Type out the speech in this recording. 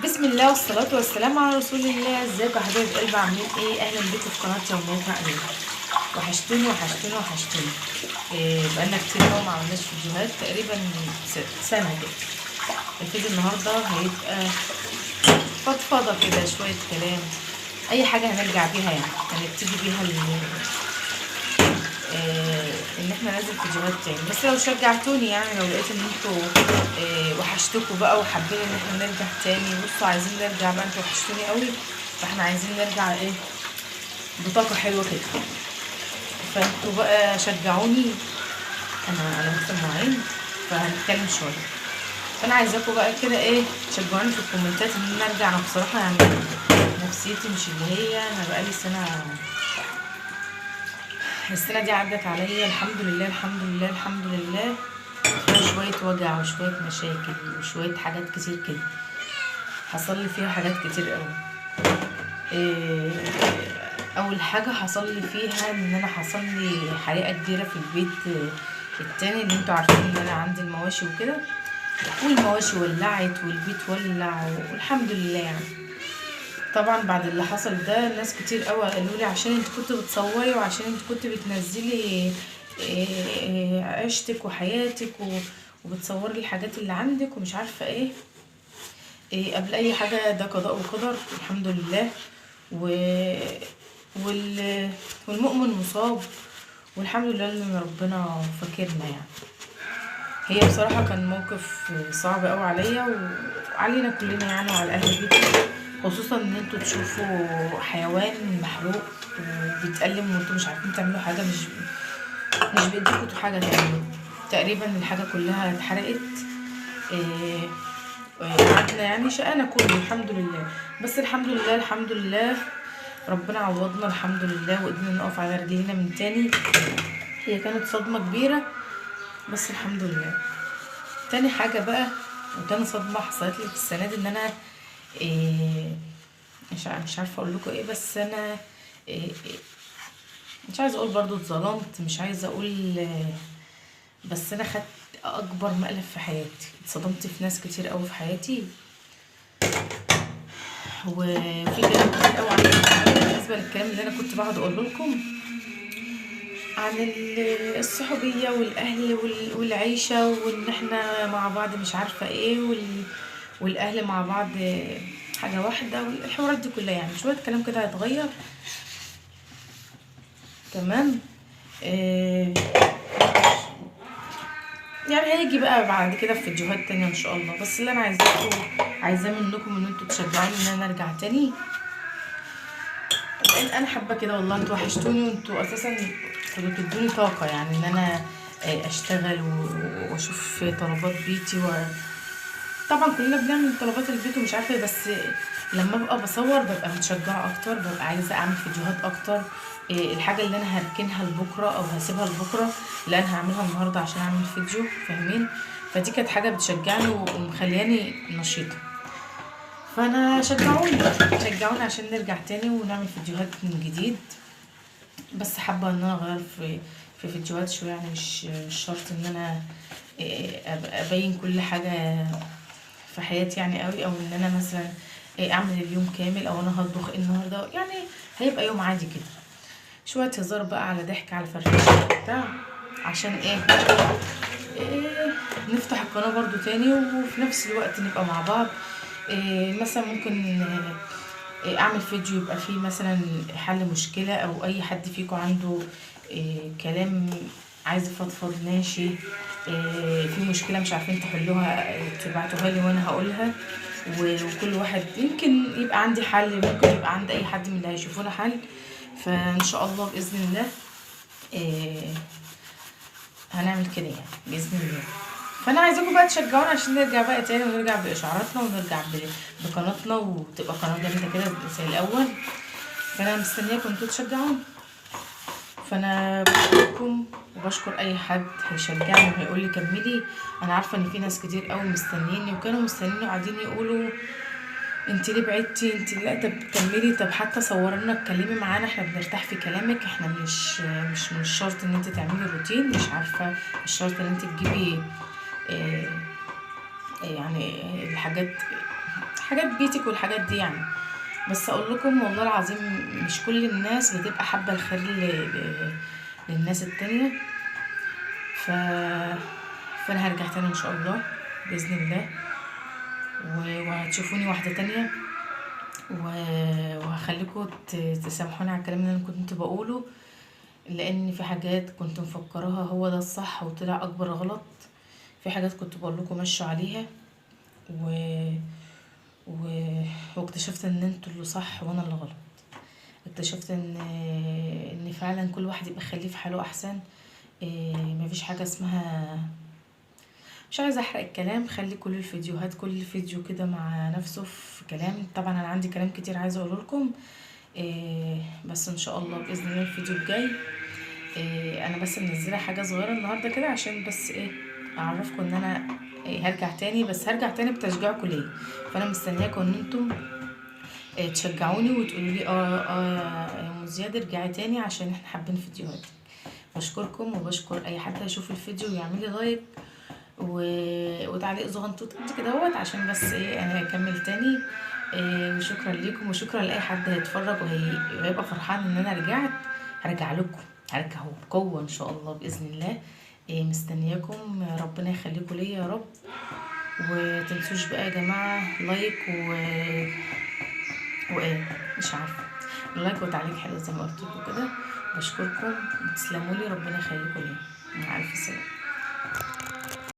بسم الله والصلاة والسلام على رسول الله. ازيكم يا حبايب قلبي، عاملين ايه؟ اهلا بيكم في قناة يوميات مأمون. وحشتوني وحشتوني وحشتوني. بقالنا كتير قوي ما عملناش فيديوهات، تقريبا سنة كده. الفيديو النهارده هيبقى فضفضة كده، شوية كلام، اي حاجة هنرجع بيها، يعني هنبتدي بيها ان احنا ننزل فيديوهات تاني. بس لو شجعتوني، يعني لو لقيت ان انتوا وحشتكوا بقى وحابين ان احنا نرجع تاني، بصوا عايزين نرجع بقى، انتوا وحشتوني قوي، فاحنا عايزين نرجع بطاقة حلوة كده. فانتوا بقى شجعوني، انا مستمعين، فهنتكلم شوية. فانا عايزاكم بقى كده تشجعوني في الكومنتات ان انا ارجع. انا بصراحة يعني نفسيتي مش اللي هي، انا بقالي السنة دي عدت عليا، الحمد لله الحمد لله الحمد لله، شوية وجع وشوية مشاكل وشوية حاجات كتير كده. حصل لي فيها حاجات كتير قوي. اول حاجة حصل لي فيها ان انا حصل لي حريقة كبيرة في البيت التاني، اللي انتوا عارفين ان انا عندي المواشي وكده، والمواشي ولعت والبيت ولع، والحمد لله يعني. طبعا بعد اللي حصل ده ناس كتير قوي قالوا لي عشان انت كنت بتصوري وعشان انت كنت بتنزلي عيشتك وحياتك وبتصوري الحاجات اللي عندك ومش عارفه قبل اي حاجه ده قضاء وقدر، الحمد لله. و والمؤمن مصاب، والحمد لله ان ربنا فاكرنا يعني. هي بصراحه كان موقف صعب قوي عليا وعلينا كلنا يعني، وعلى اهل بيتي، خصوصا ان انتوا تشوفوا حيوان محروق وبيتألم وانتوا مش عارفين تعملوا حاجه، مش بايديكوا حاجه تعملوا. تقريبا الحاجه كلها اتحرقت. قعدنا يعني شقانا كله، الحمد لله. بس الحمد لله الحمد لله ربنا عوضنا الحمد لله، وقدرنا نقف على رجلينا من تاني. هي كانت صدمه كبيره بس الحمد لله. تاني حاجه بقى وتاني صدمه حصلت لي في السنه دي، ان انا مش عارفه اقول لكم بس انا مش عايزه اقول برضو اتظلمت، مش عايزه اقول بس انا خدت اكبر مقلب في حياتي. اتصدمت في ناس كتير قوي في حياتي، وفي كلام كتير قوي بالنسبه للكلام اللي انا كنت بقعد اقوله لكم عن الصحوبيه والاهل والعيشه، وان احنا مع بعض مش عارفه والاهل مع بعض حاجه واحده، والحوارات دي كلها يعني. شويه كلام كده هيتغير. تمام. يعني هيجي بقى بعد كده في فيديوهات تانية ان شاء الله. بس اللي انا عايزاه منكم ان انتوا تشجعوني ان انا ارجع تاني، لان انا حابه كده والله. انتوا وحشتوني، وانتوا اساسا كنتوا بتدوني طاقه، يعني ان انا اشتغل واشوف طلبات بيتي طبعا كلنا بنعمل طلبات البيت ومش عارفه بس لما ابقى بصور ببقى متشجعه اكتر، ببقى عايزه اعمل فيديوهات اكتر. الحاجه اللي انا هركنها لبكره او هسيبها لبكره، لا انا هعملها النهارده عشان اعمل فيديو، فاهمين؟ فدي كانت حاجه بتشجعني ومخلياني نشيطه. فانا شجعوني عشان نرجع تاني ونعمل فيديوهات من جديد. بس حابه ان انا اغير في فيديوهات شويه، يعني مش شرط ان انا ابين كل حاجه في حياتي يعني قوي، او ان انا مثلا اعمل اليوم كامل، او انا هطبخ النهارده، يعني هيبقى يوم عادي كده، شويه هزار بقى على ضحك على فرفشه بتاع، عشان نفتح القناه برضو تاني، وفي نفس الوقت نبقى مع بعض. مثلا ممكن اعمل فيديو يبقى فيه مثلا حل مشكله، او اي حد فيكم عنده كلام عايز يفضفض ماشي، في مشكله مش عارفين تحلوها تبعتوها لي وانا هقولها، وكل واحد يمكن يبقى عندي حل، ممكن يبقى عند اي حد من اللي هيشوفونا حل. فان شاء الله باذن الله هنعمل كده يعني باذن الله. فانا عايزاكم بقى تشجعونا عشان نرجع بقى تاني، ونرجع باشعاراتنا، ونرجع بقناتنا، وتبقى قناه جامده كده زي الاول. فانا مستنياكم انتوا تشجعوني. فانا بشكركم وبشكر اي حد هيشجعني وهيقول لي كملي. انا عارفه ان في ناس كتير قوي مستنيني، وكانوا مستنيني وقاعدين يقولوا انت ليه بعدتي، انت لا طب كملي، طب حتى صورنا اتكلمي معانا، احنا بنرتاح في كلامك، احنا مش شرط ان انت تعملي روتين، مش عارفه، مش شرط ان انت تجيبي يعني الحاجات حاجات بيتك والحاجات دي يعني. بس اقول لكم والله العظيم مش كل الناس بتبقى حابه الخير للناس التانية. ف... فانا هرجع تاني ان شاء الله باذن الله، وهتشوفوني واحده تانية، وهخليكم تسامحوني على الكلام اللي انا كنت بقوله، لان في حاجات كنت مفكراها هو ده الصح وطلع اكبر غلط. في حاجات كنت بقول لكم مشوا عليها، و... و... واكتشفت ان انتوا اللي صح وانا اللي غلط. اكتشفت ان فعلا كل واحد يبقى خليه في حاله احسن. مفيش حاجه اسمها، مش عايزه احرق الكلام، خلي كل الفيديوهات كل فيديو كده مع نفسه في كلام. طبعا انا عندي كلام كتير عايزه اقوله لكم، بس ان شاء الله باذن الله الفيديو الجاي. انا بس منزله حاجه صغيره النهارده كده عشان بس اعرفكم ان انا هرجع تاني، بس هرجع تاني بتشجيعكم ليا. فانا مستنياكم ان انتم تشجعوني وتقولوا لي يا ام زياد ارجعي تاني عشان احنا حابين فيديوهاتك. بشكركم وبشكر اي حد هيشوف الفيديو ويعمل لي لايك وتعليق صغنطوط قد كده اهوت، عشان بس انا هكمل تاني. وشكرا ليكم وشكرا لاي حد هيتفرج وهيبقى فرحان ان انا رجعت. هرجع لكم، هرجع بقوه ان شاء الله باذن الله. مستنياكم، ربنا يخليكم ليا يا رب. وتنسوش بقى يا جماعه لايك مش عارفه، لايك وتعليق حلو زي ما قلت لكم كده. بشكركم وتسلموا لي، ربنا يخليكم ليا. مع الف سلامه.